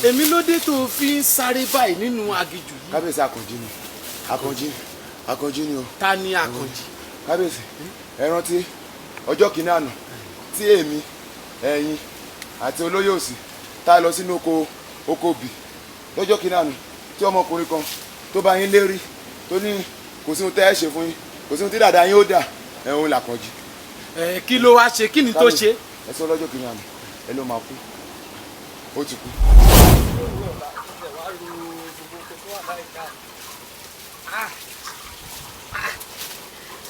èmi ló dé tó fi ń sáré báyìí nínú aginjù yìí. kábíyèsí Àkànjí ni o. ta ni Àkànjí? kábíyèsí ẹ rántí ọjọ́ kìíní àná tí èmi ẹ̀yin àti olóyè òsì tá a lọ sínú oko bì lọ́jọ́ kìíní àná tí ọmọkùnrin kan tó bá yín lérí tó ní kò sí ohun tẹ́ ẹ ṣe fún yín kò sí ohun tí dàda yín ó dà ẹ̀hún làkànjí. kí ló wá ṣe kí ni tó ṣe? ẹ sọ lọ́jọ́ kìíní àná ẹ ló máa kú ó ti kú.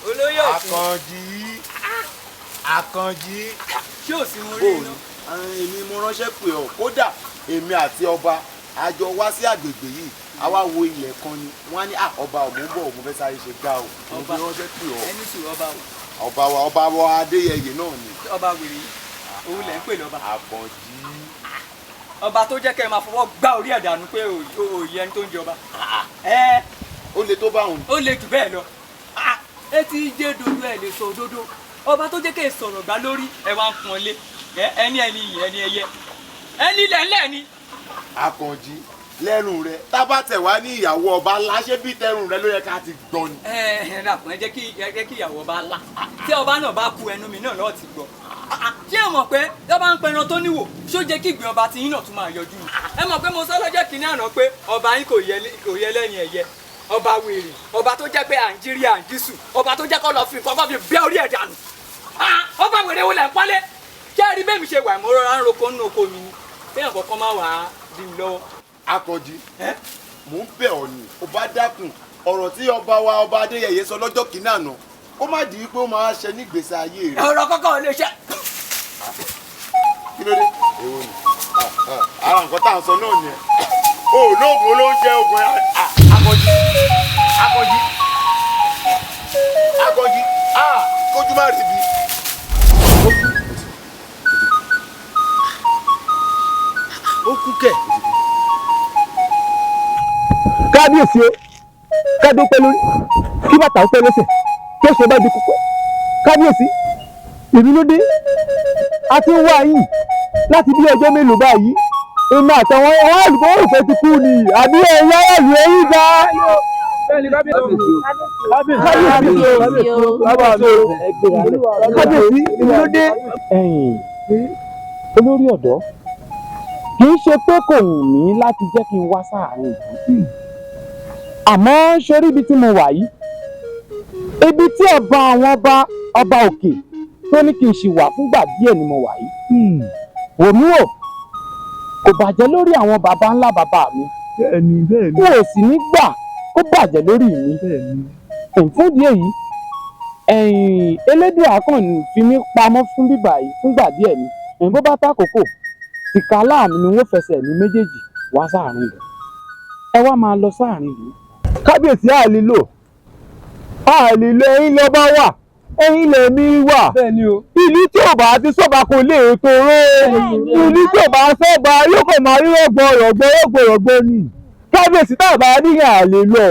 olóyè Àkànjí ṣé ò sí mo rí iná. èmi mo ránṣẹ́ pè ọ́ kódà èmi àti ọba a jọ wá sí àgbègbè yìí a wá wo ilẹ̀ kan ni wọ́n á ní ọba òmùbọ̀ òmù fẹ́ sáré ṣe gbá o mo fi ránṣẹ́ pè ọ́. ẹni sùn ọba o. ọba wa Adéyẹyè náà ni. ọba wèrè òun lẹ̀ ń pè lọ́ba. Àkànjí. ọba tó jẹ́ kẹ́ ẹ máa fọwọ́ gbá orí ẹ̀ dànù pé òòyì ẹni tó ń jọba. ó le tó báwọn. ó le jù bẹ́ẹ̀ lọ. etí jẹ́ dodo ẹ̀ lè sọ òdodo. ọba tó jẹ́ kẹ́ ẹ sọ̀rọ̀ gbá lórí ẹ wá ń pọn lé ẹni iyì ẹni ẹyẹ ẹni lẹ́lẹ́ ni. Àkànjí lẹ́rù rẹ tábà tẹ̀ wá ní ìyàwó ọba ńlá ṣé bí tẹrù rẹ ló yẹ ká ti gbọ́ ni. dàpọ̀ ẹ jẹ́ kí ìyàwó ọba ńlá tí ọba náà bá ku ẹnu mi náà lọ́ọ̀ ti gbọ́. ṣé ẹ mọ̀ pé ọba ń pẹran tó níwò ṣó jẹ́ kí ìgbìn ọba ti yín náà tún máa yọjú ni. ẹ mọ̀ pé mo sọ lọ́jọ́ kìíní àná pé ọba yín kò yẹ lẹ́yìn ẹ̀yẹ ọba wèrè ọba tó jẹ́ pé à ń jírí à ń jísù ọba tó jẹ́ kó lọ fi nǹkan kó fi bẹ́ orí ẹ̀ dànù. ọba wèrè wo lẹ̀ ń pọ́nlé ṣé ẹ rí bẹ́ẹ̀ mi ṣe wà mo rọra ń roko nínú oko mi ni kéèyàn kọ̀ọ̀kan má wàá dì mí lọ́wọ́. Àkànjí mò ń bẹ̀ ọ́ ni ó bá dákun ọ̀rọ̀ tí ọba Adéyẹyè sọ lọ́jọ́ kìíní àná ó má di pé ó máa ṣe ní ìgbésí ayé rẹ̀. ọ̀rọ̀ kọ́kọ́ ò lè ṣe. kí ló dé èwo ni ara nǹkan tá à ń sọ náà nìyẹn o lóògùn olóúnjẹ oògùn Àkànjí kójú má rí bi. ó kú kẹ̀. kábíyèsí o kádó pẹ́ lórí kí bàtà ó pẹ́ lẹ́sẹ̀ kí ẹ̀ṣẹ̀ bá di kúkú kábíyèsí èmi ló dé a ti ń wá yín láti bí ọjọ́ mélòó báyìí èmi àtàwọn olùkọ́ òfin ti kú ni àbí ẹ̀yà ẹ̀yìn ẹ̀yìn gbà. kábíyèsí èmi ló dé. olórí ọ̀dọ́ kì í ṣe pé kò wù mí láti jẹ́ kí n wá sáàárín ìlú àmọ́ sórí ibi tí mo wà yìí ibi tí ọba àwọn ọba òkè tó ní kí n ṣì wà fúngbà díẹ̀ ni mo wà yìí wò mí wò kò bàjẹ́ lórí àwọn baba ńlá bàbá mi kò sì ní gbà kó bàjẹ́ lórí mi fún ìdí èyí Elédùà kàn fi mí pamọ́ fún bíbà yìí fúngbà díẹ̀ ni bó bá tàkókò ìka láàmì ni wọ́n fẹsẹ̀ ní méjèèjì wá sáàrin ìlú ẹ wá máa lọ sáàrin ìlú. kábíyèsí àlìlò ẹ̀yin lọ́ba wà ẹ̀yin lèmi wà ìlú tí ò bá ti sọ́ba kò lè tòró ìlú tí ò bá sọ́ba yóò kàn máa rí rọ̀gbọ̀rọ̀gbọ̀ ni kábíyèsí tá a bá níyàn àlìlò.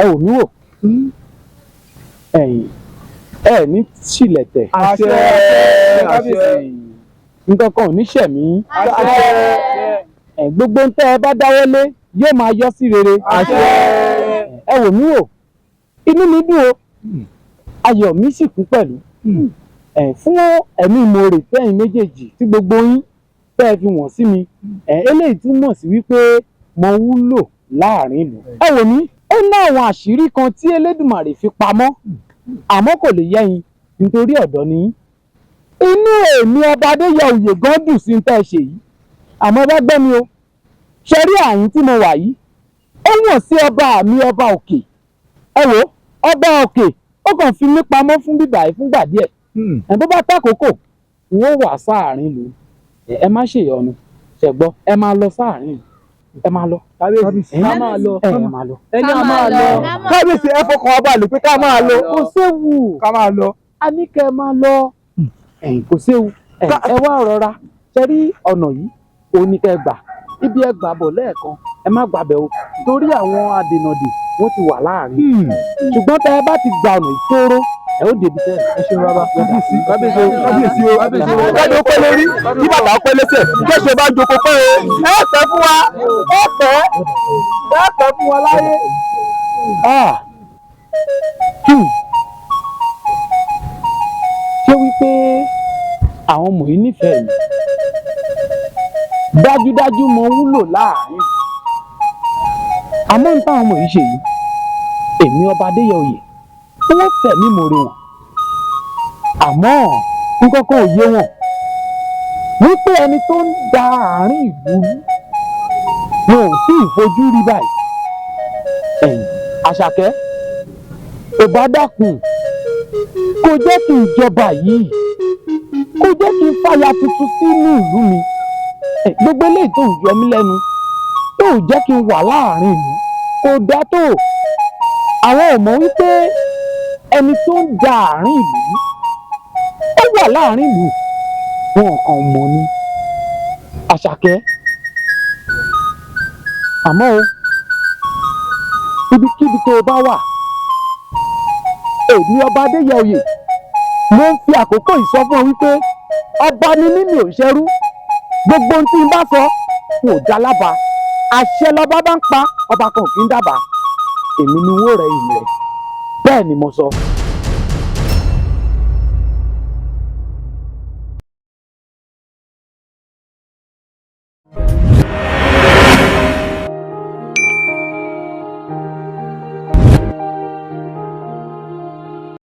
ẹ wò mí wò ẹ ní sílẹ̀tẹ̀ nǹkan kan ò ní ṣẹ̀mí gbogbo ń tẹ́ ẹ bá dáwọ́lé yóò máa yọ sí rere ẹ wò mí wò inú mi dùn o ayọ̀ mi sì kún pẹ̀lú fún ẹ̀mí ìmoore tẹ́yìn méjèèjì tí gbogbo yín tẹ́ ẹ fi wọ̀n sí mi eléyìí túmọ̀ sí wípé mo wúlò láàrin ìlú ẹ wò mí ó ná àwọn àṣírí kan tí Elédùmarè fi pamọ́ àmọ́ kò lè yẹ́yin nítorí ọ̀dọ́ ni inú èmi ọba Adéyẹyè gan dùn sí tẹ́ ẹ ṣe yìí àmọ́ bá gbẹ́ mi o ṣe rí àyín tí mo wà yìí ó wọ̀n sí ọba mi ọba òkè ẹ wò ọba òkè ó kàn fi mí pamọ́ fún bíbà yìí fúngbà díẹ̀ bó bá tàkókò n ó wà sáàrin ìlú ẹ má ṣèyọnu ṣẹgbọ́ ẹ máa lọ sáàrin ìlú ẹ máa lọ kábíyèsí ẹ máa lọ ẹni a máa lọ kábíyèsí ẹ fọkàn ọba lè pé ká máa lọ kò séwu ká máa lọ a ní kẹ́ ẹ máa lọ kò séwu ẹ wá rọra ṣe rí ọ̀nà yìí òun ní kẹ́ ẹ gbà ibi ẹ gbà bọ̀ lẹ́ẹ̀kan ẹ má gbàbẹ̀ o torí àwọn adènàdè wọ́n ti wà láàrin ṣùgbọ́n tẹ́ ẹ bá ti gba ọ̀nà ìṣòro ẹ ó débi tẹ́ ẹ ṣe bàbá. kábíyèsí o kábíyèsí o pẹ́ lórí kí bàbá ó pẹ́ lẹ́sẹ̀ kẹ́sẹ̀ bá jókòó pẹ́ o ẹ pẹ́ fún wa ẹ pẹ́ fún wa láyé. ṣé wípé àwọn ọmọ yìí nífẹ̀ẹ́ mi dájúdájú mo wúlò láàrin àmọ́ nípa àwọn ọmọ yìí ṣe yìí èmi ọba Adéyẹoyè wọ́n fẹ̀mí ìmoore wọn àmọ́ nǹkan kan ò yé wọn wípé ẹni tó ń da àárín ìlú wọn ò tí ì fojú rí báyìí Àṣàkẹ́ ò bá dákun kó jẹ́ kí n jọba yìí kó jẹ́ kí n fàyà tuntun sínú ìlú mi gbogbo eléyìí tó ń yọ mí lẹ́nu tó ò jẹ́ kí n wà láàrin ìlú kò dá tó àwọn ò mọ̀ wípé ẹni tó ń da àárín ìlú ó wà láàrin ìlú wọn kàn mọ̀ ni Àṣàkẹ́ àmọ́ o ibikíbi tó o bá wà èmi ọba Adéyẹoyè mo ń fi àkókò yìí sọ fún ọ wípé ọba ni mímì ò ṣẹrú gbogbo ohun tí n bá sọ kò dá lábàá àṣẹ lọba bá ń pa ọba kan kì í dábàá èmi ni wó rẹ ìlú rẹ bẹ́ẹ̀ ni mo sọ.